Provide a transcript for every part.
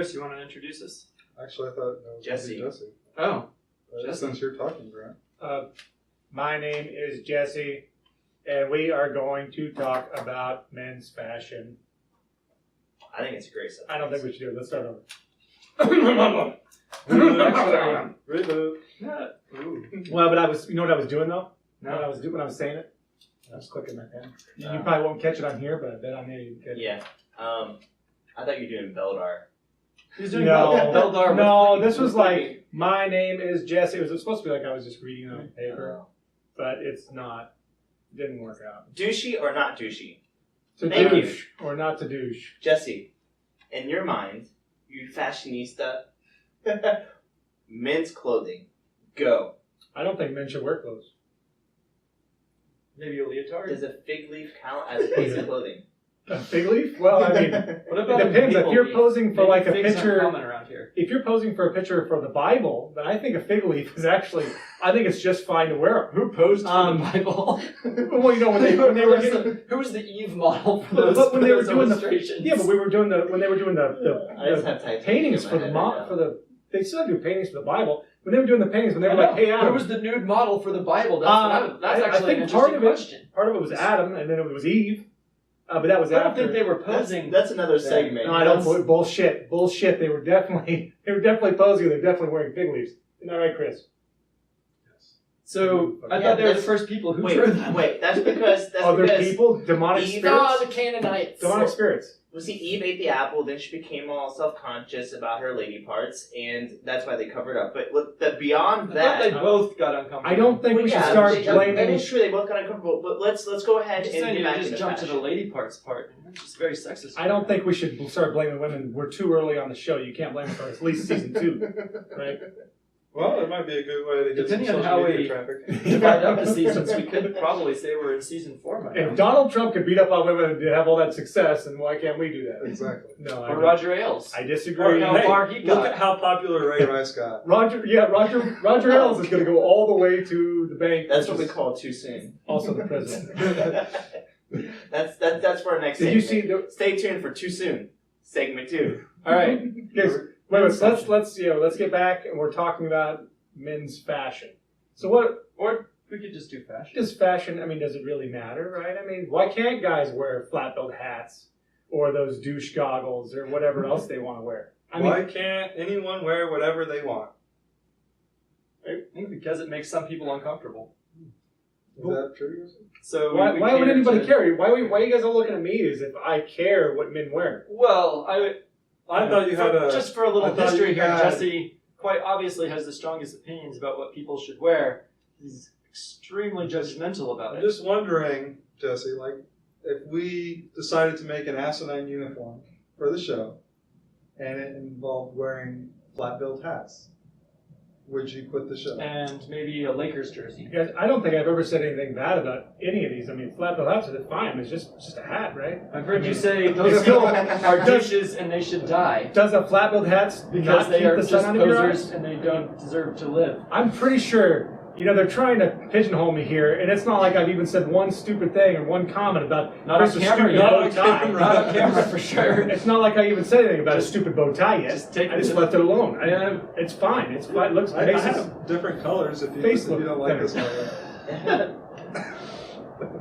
Chris, you want to introduce us? Actually, I thought that was Jesse. Oh, Since you're talking, Grant. My name is Jesse, and we are going to talk about men's fashion. I think it's a great subject. I don't think we should do it. Let's start over. Reboot. Well, but you know what I was doing though? No. When I was saying it? I was clicking my pen. You probably won't catch it on here, but I bet on there you can catch it. Yeah. I thought you were doing Beldar. He's doing No, Beldar. no, this was like, my name is Jesse. It was supposed to be like I was just reading on paper, but it's not. It didn't work out. Douchey or not douchey? To Thank you. douche or not to douche. Jesse, in your mind, you fashionista, men's clothing, go. I don't think men should wear clothes. Maybe a leotard? Does a fig leaf count as a piece of clothing? A fig leaf? Well, I mean, What about it depends. a If you're leaf? posing for Maybe like a figs aren't picture, common around here. if you're posing for a picture for the Bible, then I think a fig leaf is actually, I think it's just fine to wear them. Who posed for the Bible? Well, you know when they were getting, Who was the Eve model for those, but when they were those doing illustrations? yeah, but we were doing when they were doing I just have the types paintings in for my the head right now. they still do paintings for the Bible. When they were doing the paintings, when they were like, hey, Adam, Who was the nude model for the Bible? That's actually an part interesting of it, question. Part of it was Adam, and then it was Eve. But that was I don't after. think they were posing. That's another segment. No, I don't. Bullshit. They were definitely posing. They're definitely wearing fig leaves. Isn't that right, Chris? So I Yeah, thought they were the that's- first people who drew them. Wait, that's because Other people, demonic Eve- spirits. the Canaanites. Demonic spirits. Well, see, Eve ate the apple, then she became all self-conscious about her lady parts, and that's why they covered up. But look, beyond I that, thought they both got uncomfortable. I don't think well, we should yeah, start that blaming. is true. They both got uncomfortable. But let's go ahead Just and saying, get you back just into jump to the fashion. lady parts part. It's just very sexist. I don't think we should start blaming women. We're too early on the show. You can't blame them for at least season 2, right? Well, it might be a good way to get Depending some on social how media we traffic. divide up the seasons, we could probably say we're in season 4 by now. If Donald Trump could beat up on women and have all that success, then why can't we do that? Exactly. No, Or Roger Ailes. I Or, disagree. how hey, far he look got. at how popular Ray Rice got. Roger Ailes is going to go all the way to the bank. That's which what we is call too soon. also the president. that's for our next Did you segment. see the? Stay tuned for Too Soon, segment 2. All right. Guys, wait, let's get back, and we're talking about men's fashion. So what? Or we could just do fashion. Does fashion? I mean, does it really matter, right? I mean, why can't guys wear flat-billed hats or those douche goggles or whatever else they want to wear? I Why mean, can't anyone wear whatever they want? I think because it makes some people uncomfortable. Is that true? So why we would cater anybody to- care? Why are you guys all looking at me as if I care what men wear? Well, I thought you had a... just for a little I thought history you here. had- Jesse quite obviously has the strongest opinions about what people should wear. He's extremely judgmental about I'm it. just wondering, Jesse, like, if we decided to make an Asinine uniform for the show, and it involved wearing flat-billed hats, would you quit the show? And maybe a Lakers jersey. Guys, I don't think I've ever said anything bad about any of these. I mean, flat-billed hats are fine. It's just a hat, right? I've heard you say those people are douches and they should die Does a flat-billed hat because not they keep are the just sun out of your posers eyes? and they don't deserve to live. I'm pretty sure, they're trying to pigeonhole me here, and it's not like I've even said one stupid thing or one comment about Not on Chris's camera, stupid not bow on tie. camera. Not on camera for sure. It's not like I even said anything about a stupid bow tie yet. Just take I it just to- left it alone. It's fine. It's fine. It looks I faces. have different colors if you Facebook don't like thing. this color.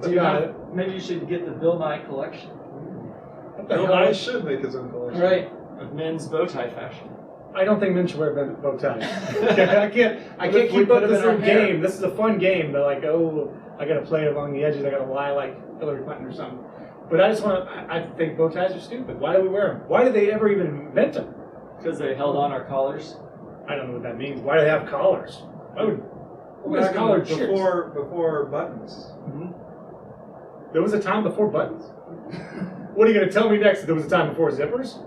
Do you have, maybe you should get the Bill Nye collection. What the Bill hell? Nye should make his own collection. Right. Of men's bow tie fashion. I don't think men should wear bow ties. I can't What if we keep put up them this in our little hair? game. This is a fun game. They're like, oh, I got to play along the edges. I got to lie like Hillary Clinton or something. But I think bow ties are stupid. Why do we wear them? Why did they ever even invent them? Because they held on our collars. I don't know what that means. Why do they have collars? Why would who has Back in collared shirts? before buttons. There was a time before buttons? What are you going to tell me next? That there was a time before zippers?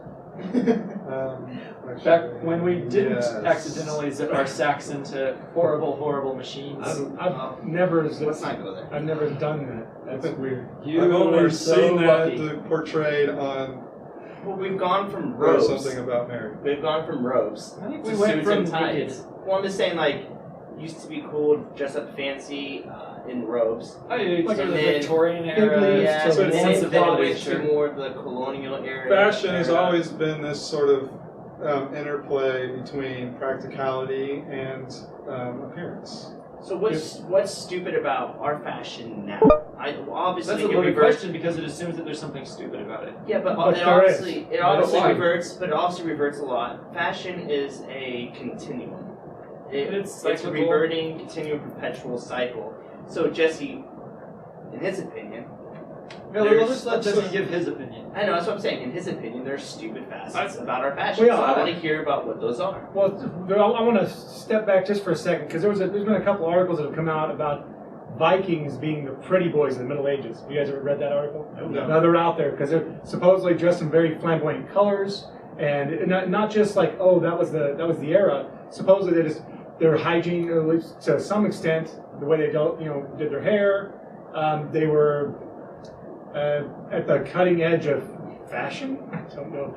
Back when we didn't yes. accidentally zip our sacks into horrible, horrible machines. I've never Let's not go there. I've never done that. That's weird. You I've only were so seen lucky. that portrayed on Well, we've gone from or robes. something about Mary. We've gone from robes I think to we went suits from and ties. naked. Well, I'm just saying, like, used to be cool, to dress up fancy in robes. Like And sort of the then- Victorian era. Yeah, So and it's then sense it of went bodies, to more of the colonial era. Fashion has always been this sort of interplay between practicality and appearance. So what's stupid about our fashion now? Obviously That's a it loaded reverts. question because it assumes that there's something stupid about it. Yeah, but But it there is. obviously Why? reverts. But it obviously reverts a lot. Fashion is a continuum. It's It's a cyclical. reverting, continual, perpetual cycle. So Jesse, in his opinion, No, there's- let's let Jesse give his opinion. I know that's what I'm saying. In his opinion, there's stupid facets about our fashion. Well, so yeah, I want to hear about what those are. Well, I want to step back just for a second because there's been a couple articles that have come out about Vikings being the pretty boys in the Middle Ages. You guys ever read that article? No. No, they're out there because they're supposedly dressed in very flamboyant colors, and not just like, oh, that was the era. Supposedly their hygiene, at least to some extent, the way they did their hair, they were at the cutting edge of fashion. I don't know if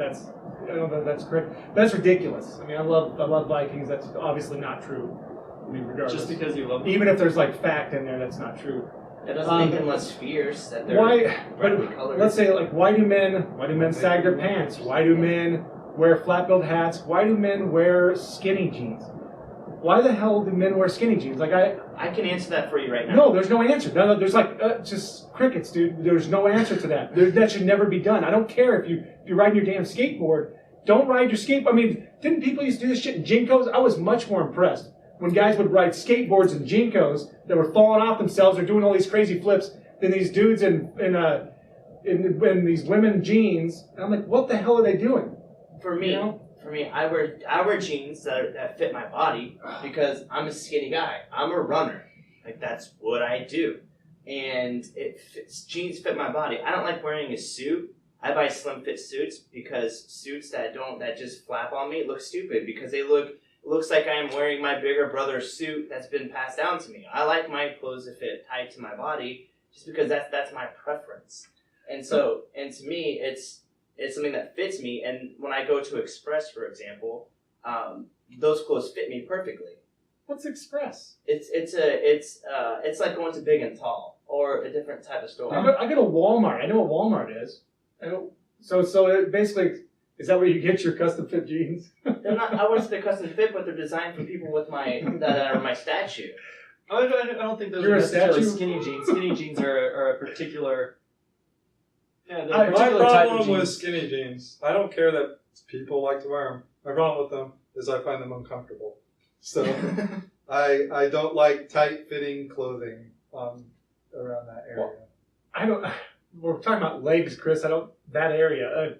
that's correct. That's ridiculous. I mean, I love Vikings. That's obviously not true. I mean, regardless. Just because you love them. Even if there's like fact in there, that's not true. That doesn't make them less fierce. That they're Why? brightly But colored. let's say like, why do men sag their pants? Why do men wear flat-billed hats? Why do men wear skinny jeans? Why the hell do men wear skinny jeans? Like I can answer that for you right now. no, there's no answer. No, there's like just crickets, dude. There's no answer to that. That should never be done. I don't care if you're riding your damn skateboard. Don't ride your skateboard. I mean, didn't people used to do this shit in Jinkos? I was much more impressed when guys would ride skateboards in Jinkos that were falling off themselves or doing all these crazy flips than these dudes in these women jeans. And I'm like, what the hell are they doing? For me, You know? I wear jeans that fit my body because I'm a skinny guy. I'm a runner. Like that's what I do, and jeans fit my body. I don't like wearing a suit. I buy slim fit suits because suits that just flap on me look stupid because it looks like I'm wearing my bigger brother's suit that's been passed down to me. I like my clothes to fit tight to my body just because that's my preference. And so, and to me, it's something that fits me. And when I go to Express, for example, those clothes fit me perfectly. What's Express? It's like going to Big and Tall or a different type of store. I go to Walmart. I know what Walmart is. So it basically, is that where you get your custom fit jeans? They're not. I wouldn't say they're custom fit, but they're designed for people with that are my statue. I don't think those You're are a necessarily statue? skinny jeans. Skinny jeans are a particular. Yeah, they're a My particular type of problem jeans. with skinny jeans, I don't care that people like to wear them. My problem with them is I find them uncomfortable. So I don't like tight fitting clothing around that area. Well, we're talking about legs, Chris. That area.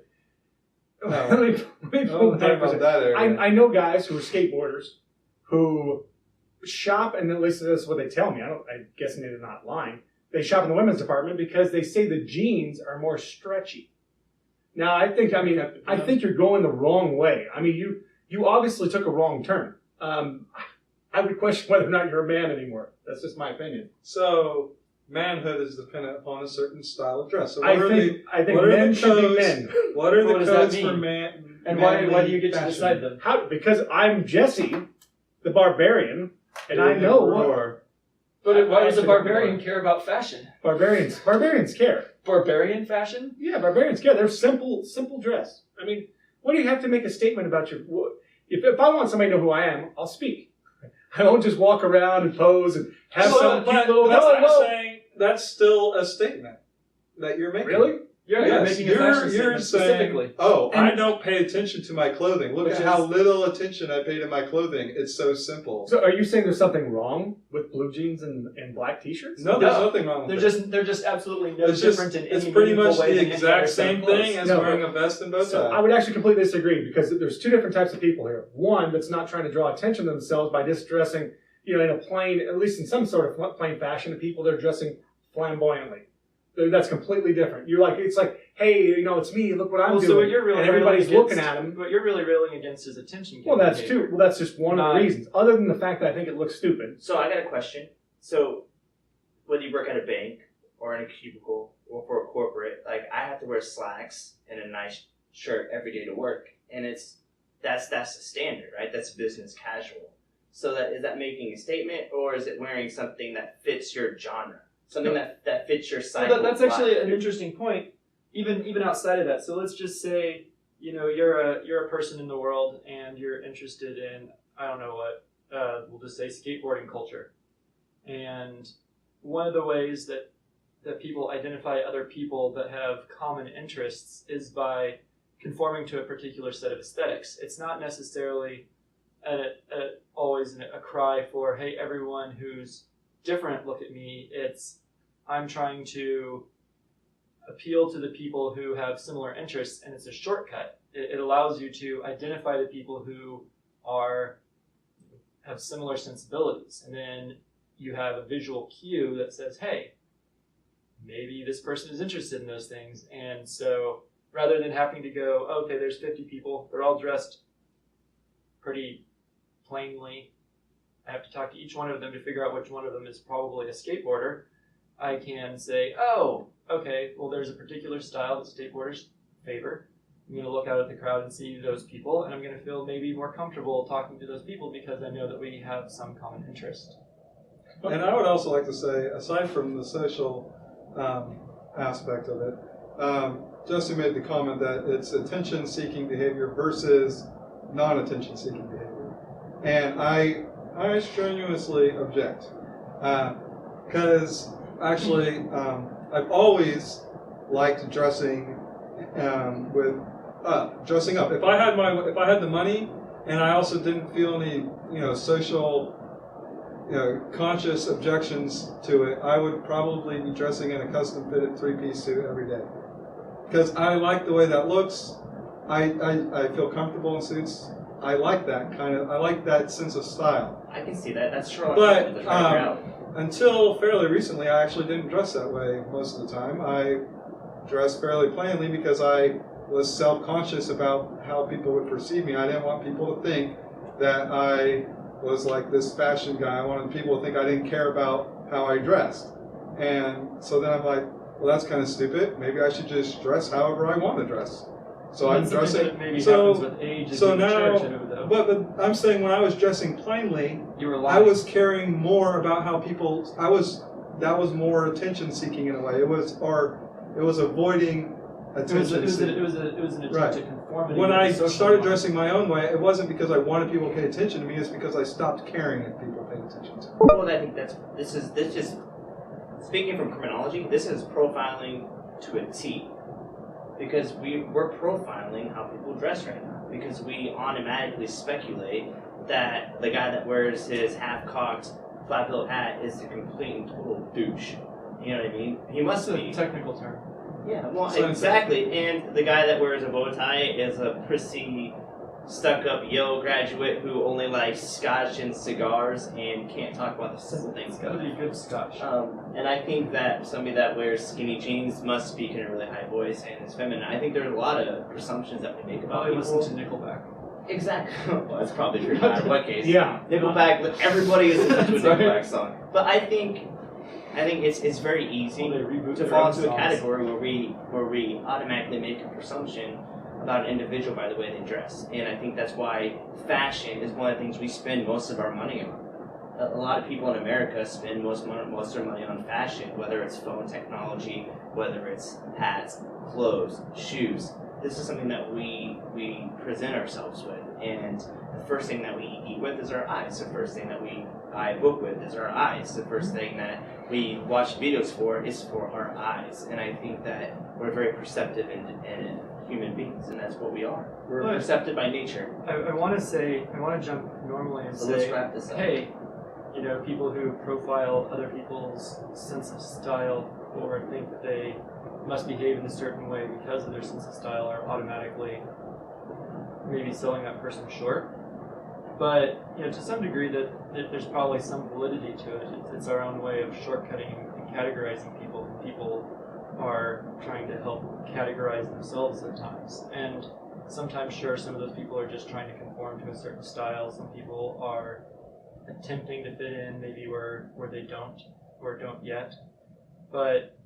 No. Let me I'm pull talking back for a about second. that area. I know guys who are skateboarders who shop, and at least this is what they tell me. I'm guessing they're not lying. They shop in the women's department because they say the jeans are more stretchy. Now, I think you're going the wrong way. I mean, you obviously took a wrong turn. I would question whether or not you're a man anymore. That's just my opinion. So manhood is dependent upon a certain style of dress. So I think men should be men. What are What the does that codes mean? for man? And why manly do you get to fashion? decide them? How? Because I'm Jesse, the barbarian, and I know what Roar. But why does a Actually, barbarian care about fashion? barbarians care. Barbarian fashion? Yeah, barbarians care. They're simple dress. I mean, what do you have to make a statement about your? If I want somebody to know who I am, I'll speak. I won't just walk around and pose and have some cute little. That's what No. I'm saying. That's still a statement that you're making. Really? Yeah, Yes, you're making a fashion you're statement saying, specifically. oh, I And- don't pay attention to my clothing. Look Which at is- how little attention I pay to my clothing. It's so simple. So, are you saying there's something wrong with blue jeans and black T-shirts? No, there's No. nothing wrong with They're just absolutely no It's just, different in it's any pretty meaningful much way the than any other exact set of same clothes. thing as No. wearing a vest and bow tie. So I would actually completely disagree because there's two different types of people here. One that's not trying to draw attention to themselves by just dressing, in a plain, at least in some sort of plain fashion. The people that are dressing flamboyantly. That's completely different. It's like, hey, it's me. Look what I'm Well, doing. so what you're really and everybody's railing looking against- at him. What you're really railing against is attention. Well, that's behavior. true. Well, that's just one of the reasons. Other than the fact that I think it looks stupid. So I got a question. So whether you work at a bank or in a cubicle or for a corporate, like I have to wear slacks and a nice shirt every day to work, and that's the standard, right? That's business casual. So is that making a statement, or is it wearing something that fits your genre, something that fits your cycle? Well, that's of actually life? an interesting point, even outside of that. So let's just say you're a person in the world and you're interested in, I don't know what, we'll just say skateboarding culture. And one of the ways that people identify other people that have common interests is by conforming to a particular set of aesthetics. It's not necessarily always a cry for, hey, everyone who's different, look at me. It's, I'm trying to appeal to the people who have similar interests, and it's a shortcut. It allows you to identify the people who have similar sensibilities, and then you have a visual cue that says, hey, maybe this person is interested in those things. And so rather than having to go, okay, there's 50 people, they're all dressed pretty plainly, I have to talk to each one of them to figure out which one of them is probably a skateboarder, I can say, oh, okay, well, there's a particular style that skateboarders favor. I'm going to look out at the crowd and see those people, and I'm going to feel maybe more comfortable talking to those people because I know that we have some common interest. And I would also like to say, aside from the social aspect of it, Jesse made the comment that it's attention-seeking behavior versus non-attention-seeking behavior. And I strenuously object. Because actually, I've always liked dressing dressing up. If I had the money and I also didn't feel any social conscious objections to it, I would probably be dressing in a custom fitted 3-piece suit every day. Because I like the way that looks. I feel comfortable in suits. I like that I like that sense of style. I can see that. That's true. But until fairly recently, I actually didn't dress that way most of the time. I dressed fairly plainly because I was self-conscious about how people would perceive me. I didn't want people to think that I was like this fashion guy. I wanted people to think I didn't care about how I dressed. And so then I'm like, well, that's kind of stupid. Maybe I should just dress however I want to dress. So I'm dressing. That maybe happens with age as you mature too, though. But I'm saying when I was dressing plainly, you were I was caring more about how people. That was more attention seeking in a way. It was avoiding attention. It was an attempt to conformity. When I started dressing my own way, it wasn't because I wanted people to pay attention to me. It's because I stopped caring if people paid attention to me. Well, I think this is speaking from criminology. This is profiling to a T. Because we're profiling how people dress right now. Because we automatically speculate that the guy that wears his half-cocked flat-billed hat is the complete and total douche. You know what I mean? He must be. That's a technical term. Yeah, well, exactly. And the guy that wears a bow tie is a prissy, stuck-up Yale graduate who only likes scotch and cigars and can't talk about the simple things. It's got to be good scotch. And I think that somebody that wears skinny jeans must speak in a really high voice and is feminine. I think there's a lot of presumptions that we make about people. Listen to Nickelback. Exactly. Well, that's probably true no matter what case. Yeah. Nickelback, everybody is listening to a Nickelback song. But I think it's very easy to fall into a category where we automatically make a presumption about an individual by the way they dress. And I think that's why fashion is one of the things we spend most of our money on. A lot of people in America spend most of their money on fashion, whether it's phone technology, whether it's hats, clothes, shoes. This is something that we present ourselves with. And the first thing that we eat with is our eyes. The first thing that we buy a book with is our eyes. The first thing that we watch videos for is for our eyes. And I think that we're very perceptive in human beings, and that's what we are. We're perceptive by nature. I want to jump normally and So say, let's wrap this up. hey, people who profile other people's sense of style or think that they must behave in a certain way because of their sense of style are automatically maybe selling that person short. But to some degree, that there's probably some validity to it. It's our own way of shortcutting and categorizing people. People are trying to help categorize themselves at times, and sometimes, sure, some of those people are just trying to conform to a certain style. Some people are attempting to fit in, maybe where they don't or don't yet. But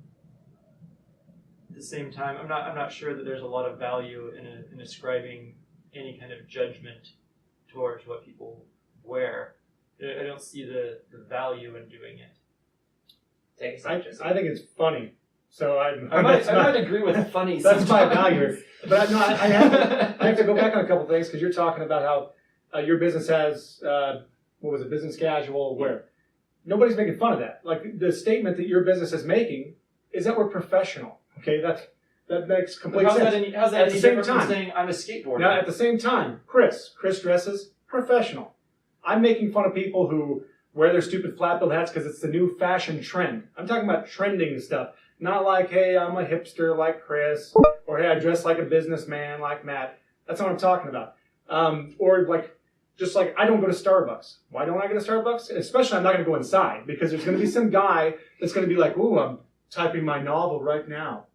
at the same time, I'm not sure that there's a lot of value in ascribing any kind of judgment towards what people wear. I don't see the value in doing it. Take a side, I think it's funny So I might agree with funny. That's my sometimes. value. But no, I have to go back on a couple things because you're talking about how your business has what was it, business casual, where nobody's making fun of that. Like the statement that your business is making is that we're professional. Okay, that makes complete How's sense. how's that At any the same different from time- saying I'm a skateboarder? Now, at the same time, Chris dresses professional. I'm making fun of people who wear their stupid flat-billed hats because it's the new fashion trend. I'm talking about trending stuff. Not like, hey, I'm a hipster like Chris, or hey, I dress like a businessman like Matt. That's not what I'm talking about. Or like, just like I don't go to Starbucks. Why don't I go to Starbucks? And especially I'm not going to go inside because there's going to be some guy that's going to be like, ooh, I'm typing my novel right now.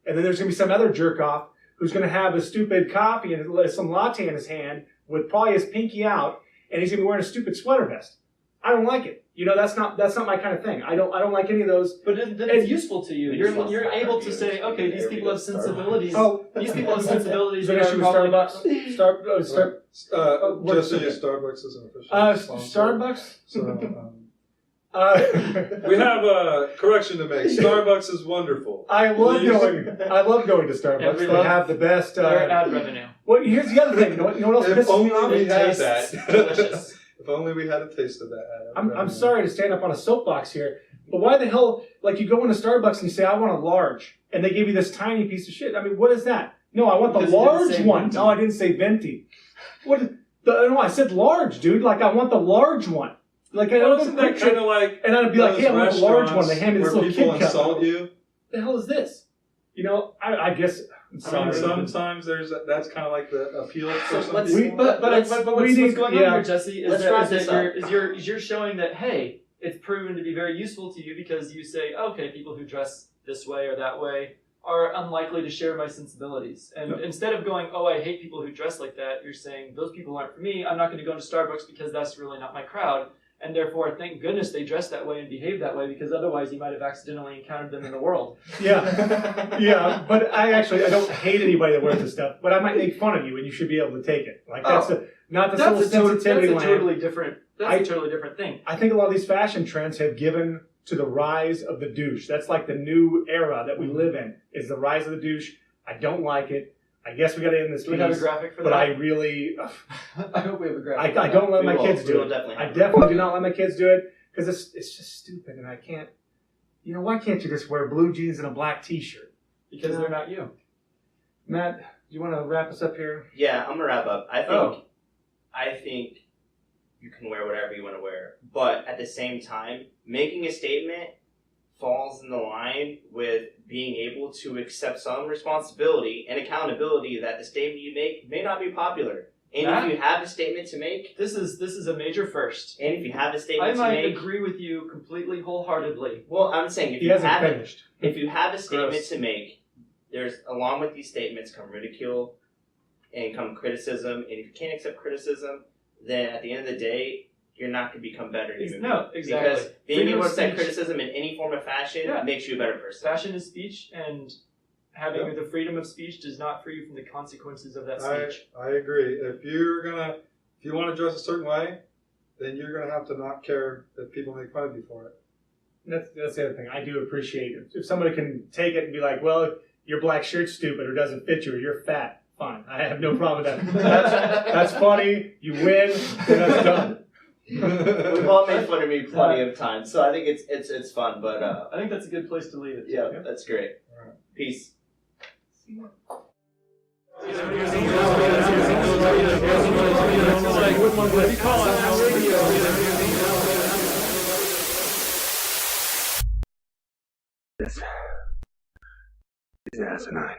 And then there's going to be some other jerk off who's going to have a stupid coffee and some latte in his hand with probably his pinky out, and he's going to be wearing a stupid sweater vest. I don't like it. You know, that's not my kind of thing. I don't like any of those. But it's useful to you. You're able to say, okay, these people have sensibilities. These people have sensibilities. Is there an that issue are with probably- Starbucks? Just so you, Starbucks is an official sponsor. Starbucks? So, We have a correction to make. Starbucks is wonderful. I love Please. going to Starbucks. Yeah, we They love have the best. Their ad revenue. Well, here's the other thing. You know what else If pisses only me off? we It had tastes that. delicious. If only we had a taste of that. I'm sorry to stand up on a soapbox here, but why the hell, like you go into Starbucks and you say, I want a large, and they give you this tiny piece of shit. I mean, what is that? No, I want the Because you didn't large say one. venti. No, I didn't say venti. No, I said large, dude. Like, I want the large one. Like, I Well, don't isn't that kind of like and I'd be like, those hey, I want the large one. restaurants They hand me this where little people kid cup. insult you? The hell is this? You know, I guess. I mean, sometimes that's kind of like the appeal for some Let's, people. but what's need- going yeah. on here, Jesse, is Let's that, wrap is that this up. you're showing that, hey, it's proven to be very useful to you because you say, okay, people who dress this way or that way are unlikely to share my sensibilities. And instead of going, oh, I hate people who dress like that, you're saying, those people aren't for me. I'm not going to go to Starbucks because that's really not my crowd. And therefore, thank goodness they dress that way and behave that way because otherwise you might have accidentally encountered them in the world. Yeah, yeah, but I don't hate anybody that wears this stuff, but I might make fun of you and you should be able to take it. Like, that's not this little sensitivity that's a land. totally different. That's a totally different thing. I think a lot of these fashion trends have given to the rise of the douche. That's like the new era that we live in, is the rise of the douche. I don't like it. I guess we got to end this Do we have a piece, graphic for but that? I really, I hope we have a graphic. I don't let We my will. kids We do will it. definitely I have a definitely do not let my kids do it because it's just stupid, and I can't. You know, why can't you just wear blue jeans and a black T-shirt? Because they're not you. Matt, do you want to wrap us up here? Yeah, I'm gonna wrap up. Oh. I think you can wear whatever you want to wear, but at the same time, making a statement falls in the line with being able to accept some responsibility and accountability that the statement you make may not be popular. And That- if you have a statement to make, This is a major first. and if you have a I statement to might make, agree with you completely wholeheartedly. well, I'm saying if He you hasn't have finished. if you have a statement Gross. to make, there's along with these statements come ridicule and come criticism. And if you can't accept criticism, then at the end of the day, you're not going to become better. in a human No, being. exactly. Because being Freedom able of to accept speech. criticism in any form of fashion Yeah. makes you a better person. Fashion is speech, and having the freedom of speech does not free you from the consequences of that speech. I agree. If you want to dress a certain way, then you're gonna have to not care if people make fun of you for it. That's the other thing. I do appreciate it. If somebody can take it and be like, well, your black shirt's stupid or doesn't fit you or you're fat, fine. I have no problem with that. That's funny. You win. And that's done. We've all made fun of me plenty of times, so I think it's fun. But I think that's a good place to leave it. yeah, that's great. Alright. Peace. This is Asinine.